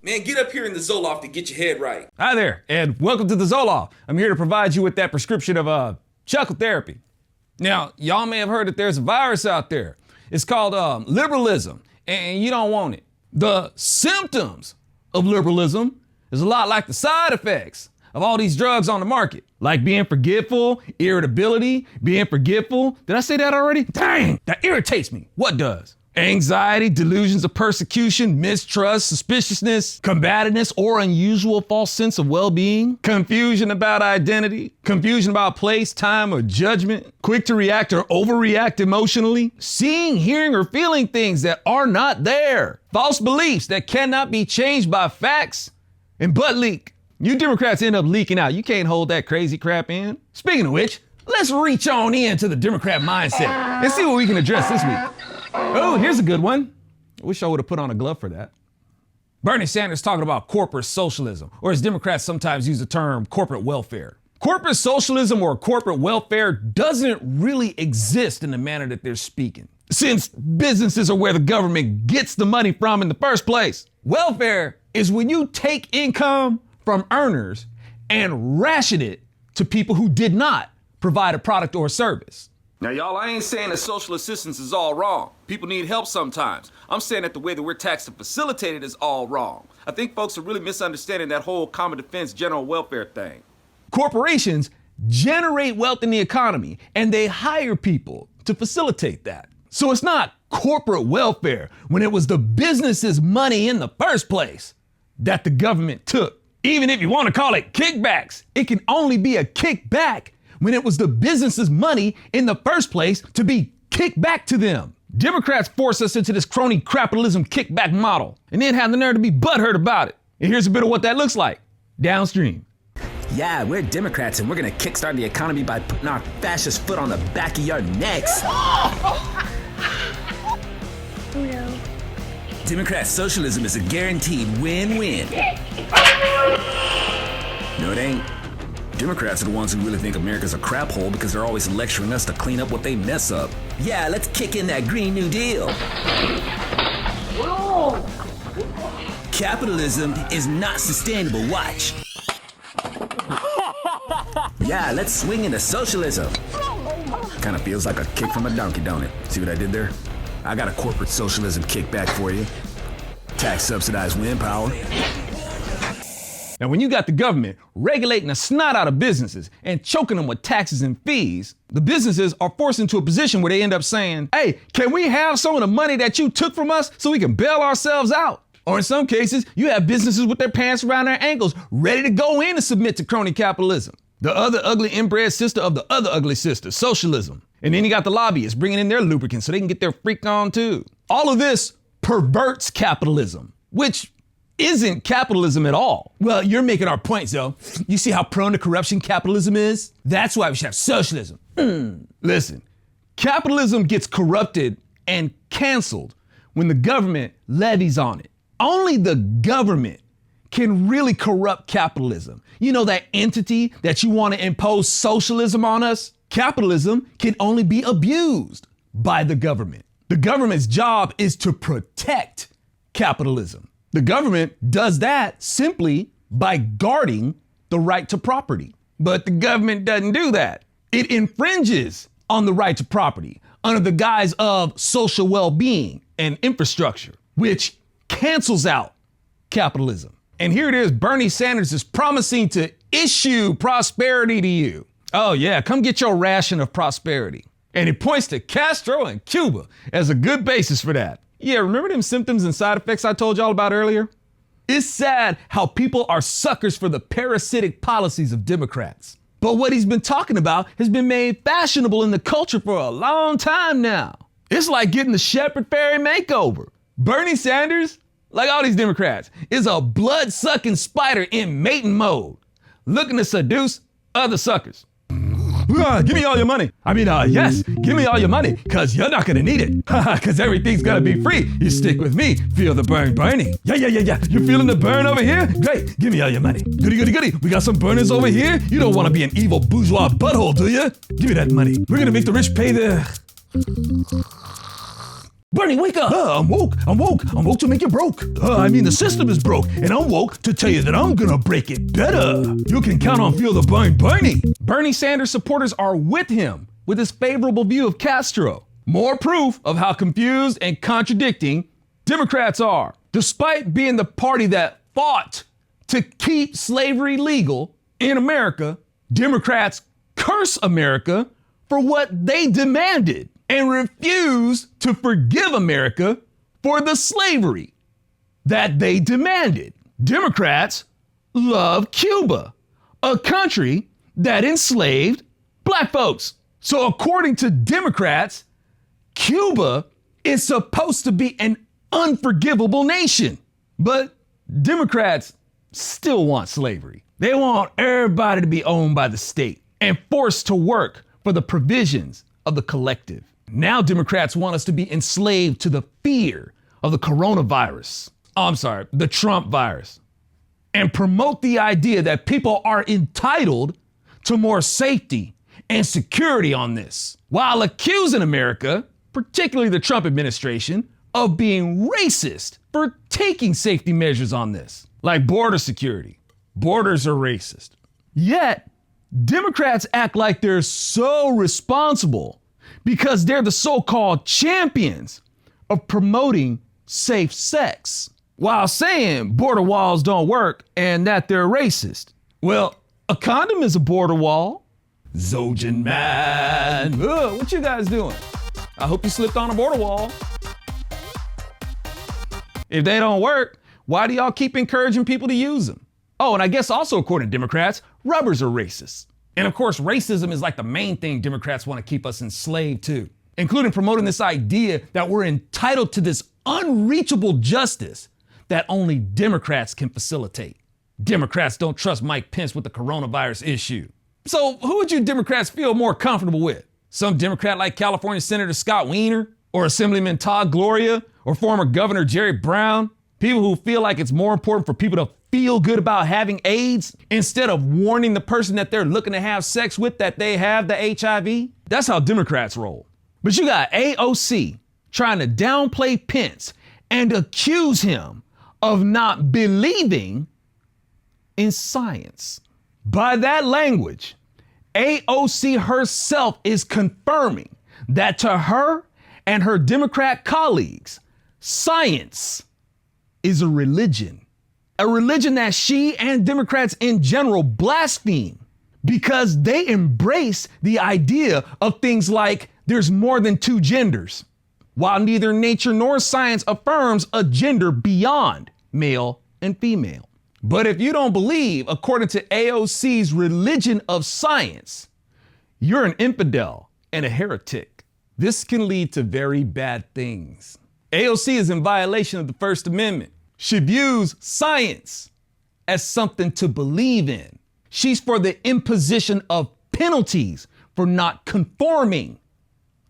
Man, get up here in the Zoloft to get your head right. Hi there, and welcome to the Zoloft. I'm here to provide you with that prescription of chuckle therapy. Now, y'all may have heard that there's a virus out there. It's called liberalism, and you don't want it. The symptoms of liberalism is a lot like the side effects of all these drugs on the market, like being forgetful, irritability, being forgetful. Did I say that already? Dang, that irritates me. What does? Anxiety, delusions of persecution, mistrust, suspiciousness, combativeness, or unusual false sense of well-being, confusion about identity, confusion about place, time, or judgment, quick to react or overreact emotionally, seeing, hearing, or feeling things that are not there, false beliefs that cannot be changed by facts, and butt leak. You Democrats end up leaking out. You can't hold that crazy crap in. Speaking of which, let's reach on into the Democrat mindset and see what we can address this week. Oh, here's a good one. I wish I would have put on a glove for that. Bernie Sanders talking about corporate socialism, or as Democrats sometimes use the term corporate welfare. Corporate socialism or corporate welfare doesn't really exist in the manner that they're speaking, since businesses are where the government gets the money from in the first place. Welfare is when you take income from earners and ration it to people who did not provide a product or a service. Now, y'all, I ain't saying that social assistance is all wrong. People need help sometimes. I'm saying that the way that we're taxed to facilitate it is all wrong. I think folks are really misunderstanding that whole common defense general welfare thing. Corporations generate wealth in the economy, and they hire people to facilitate that. So it's not corporate welfare when it was the business's money in the first place that the government took. Even if you want to call it kickbacks, it can only be a kickback when it was the business's money in the first place to be kicked back to them. Democrats force us into this crony capitalism kickback model and then have the nerve to be butthurt about it. And here's a bit of what that looks like downstream. Yeah, we're Democrats and we're gonna kickstart the economy by putting our fascist foot on the back of your necks. Oh no. Democrat socialism is a guaranteed win-win. No, it ain't. Democrats are the ones who really think America's a crap hole because they're always lecturing us to clean up what they mess up. Yeah, let's kick in that Green New Deal. Whoa. Capitalism is not sustainable, watch. Yeah, let's swing into socialism. Kind of feels like a kick from a donkey, don't it? See what I did there? I got a corporate socialism kickback for you. Tax subsidized wind power. Now, when you got the government regulating the snot out of businesses and choking them with taxes and fees, the businesses are forced into a position where they end up saying, hey, can we have some of the money that you took from us so we can bail ourselves out? Or in some cases, you have businesses with their pants around their ankles, ready to go in and submit to crony capitalism. The other ugly inbred sister of the other ugly sister, socialism. And then you got the lobbyists bringing in their lubricants so they can get their freak on too. All of this perverts capitalism, which isn't capitalism at all. Well, you're making our points, though. You see how prone to corruption capitalism is? That's why we should have socialism. Listen, capitalism gets corrupted and canceled when the government levies on it. Only the government can really corrupt capitalism. You know, that entity that you want to impose socialism on us? Capitalism can only be abused by the government. The government's job is to protect capitalism. The government does that simply by guarding the right to property. But the government doesn't do that. It infringes on the right to property under the guise of social well-being and infrastructure, which cancels out capitalism. And here it is, Bernie Sanders is promising to issue prosperity to you. Oh yeah, come get your ration of prosperity. And he points to Castro and Cuba as a good basis for that. Yeah, remember them symptoms and side effects I told y'all about earlier? It's sad how people are suckers for the parasitic policies of Democrats. But what he's been talking about has been made fashionable in the culture for a long time now. It's like getting the Shepherd Fairy makeover. Bernie Sanders, like all these Democrats, is a blood-sucking spider in mating mode, looking to seduce other suckers. Give me all your money. Yes, give me all your money, cause you're not gonna need it. Cause everything's gonna be free. You stick with me, feel the burn burning. Yeah. You feeling the burn over here? Great, give me all your money. Goody. We got some burners over here. You don't wanna be an evil bourgeois butthole, do you? Give me that money. We're gonna make the rich pay the... Bernie, wake up! I'm woke. I'm woke to make you broke. I mean, the system is broke, and I'm woke to tell you that I'm gonna break it better. You can count on Feel the Burn Bernie. Bernie Sanders supporters are with him with his favorable view of Castro. More proof of how confused and contradicting Democrats are. Despite being the party that fought to keep slavery legal in America, Democrats curse America for what they demanded and refuse to forgive America for the slavery that they demanded. Democrats love Cuba, a country that enslaved black folks. So according to Democrats, Cuba is supposed to be an unforgivable nation. But Democrats still want slavery. They want everybody to be owned by the state and forced to work for the provisions of the collective. Now Democrats want us to be enslaved to the fear of the coronavirus. The Trump virus. And promote the idea that people are entitled to more safety and security on this, while accusing America, particularly the Trump administration, of being racist for taking safety measures on this, like border security. Borders are racist. Yet, Democrats act like they're so responsible because they're the so-called champions of promoting safe sex, while saying border walls don't work and that they're racist. Well, a condom is a border wall. Zojan man. What you guys doing? I hope you slipped on a border wall. If they don't work, why do y'all keep encouraging people to use them? Oh, and I guess also according to Democrats, rubbers are racist. And of course, racism is like the main thing Democrats want to keep us enslaved to, including promoting this idea that we're entitled to this unreachable justice that only Democrats can facilitate. Democrats don't trust Mike Pence with the coronavirus issue. So who would you Democrats feel more comfortable with? Some Democrat like California Senator Scott Wiener, or Assemblyman Todd Gloria, or former Governor Jerry Brown? People who feel like it's more important for people to feel good about having AIDS instead of warning the person that they're looking to have sex with that they have the HIV? That's how Democrats roll. But you got AOC trying to downplay Pence and accuse him of not believing in science. By that language, AOC herself is confirming that to her and her Democrat colleagues, science is a religion that she and Democrats in general blaspheme because they embrace the idea of things like there's more than two genders, while neither nature nor science affirms a gender beyond male and female. But if you don't believe, according to AOC's religion of science, you're an infidel and a heretic. This can lead to very bad things. AOC is in violation of the First Amendment. She views science as something to believe in. She's for the imposition of penalties for not conforming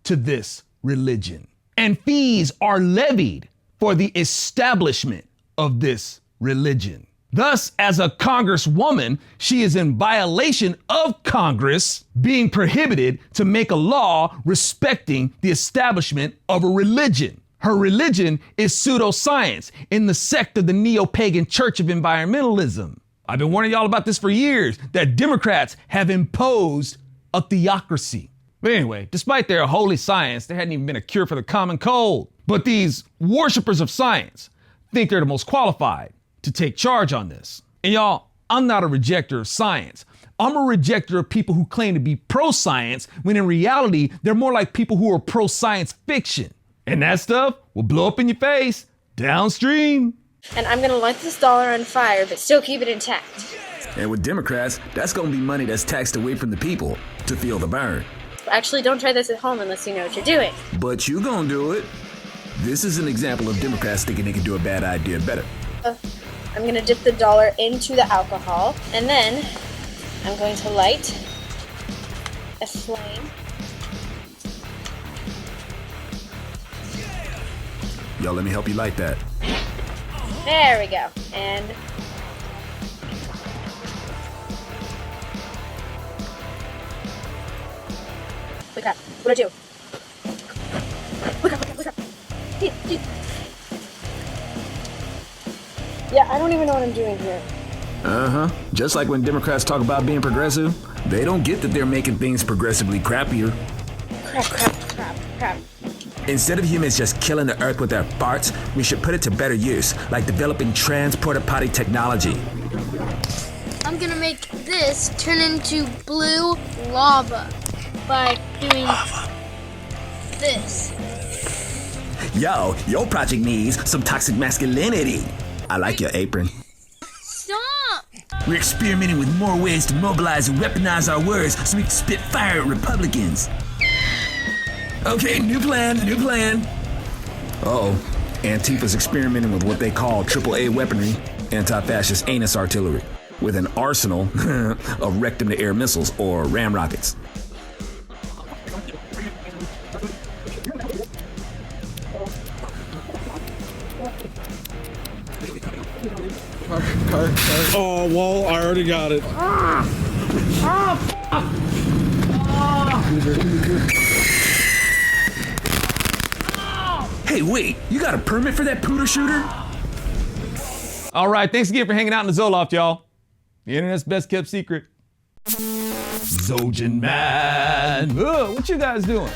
to this religion. And fees are levied for the establishment of this religion. Thus, as a congresswoman, she is in violation of Congress being prohibited to make a law respecting the establishment of a religion. Her religion is pseudoscience in the sect of the neo-pagan Church of Environmentalism. I've been warning y'all about this for years, that Democrats have imposed a theocracy. But anyway, despite their holy science, there hadn't even been a cure for the common cold. But these worshipers of science think they're the most qualified to take charge on this. And y'all, I'm not a rejecter of science. I'm a rejecter of people who claim to be pro-science when in reality, they're more like people who are pro-science fiction. And that stuff will blow up in your face downstream. And I'm gonna light this dollar on fire, but still keep it intact. And with Democrats, that's gonna be money that's taxed away from the people to feel the burn. Actually, don't try this at home unless you know what you're doing. But you gonna do it. This is an example of Democrats thinking they can do a bad idea better. I'm gonna dip the dollar into the alcohol, and then I'm going to light a flame. Yo, let me help you light that. There we go. And look up. What do I do? Look up, look up, look up. Yeah, I don't even know what I'm doing here. Just like when Democrats talk about being progressive, they don't get that they're making things progressively crappier. Crap. Instead of humans just killing the earth with their farts, we should put it to better use, like developing transporter potty technology. I'm gonna make this turn into blue lava by doing this. Yo, your project needs some toxic masculinity. I like your apron. Stop! We're experimenting with more ways to mobilize and weaponize our words so we can spit fire at Republicans. Okay, new plan. Uh-oh. Antifa's experimenting with what they call AAA weaponry, anti-fascist anus artillery, with an arsenal of rectum-to-air missiles or ram rockets. Oh, well, I already got it. Hey, wait, you got a permit for that pooter shooter? All right, thanks again for hanging out in the Zoloft, y'all. The internet's best kept secret. Zojin Man. What you guys doing?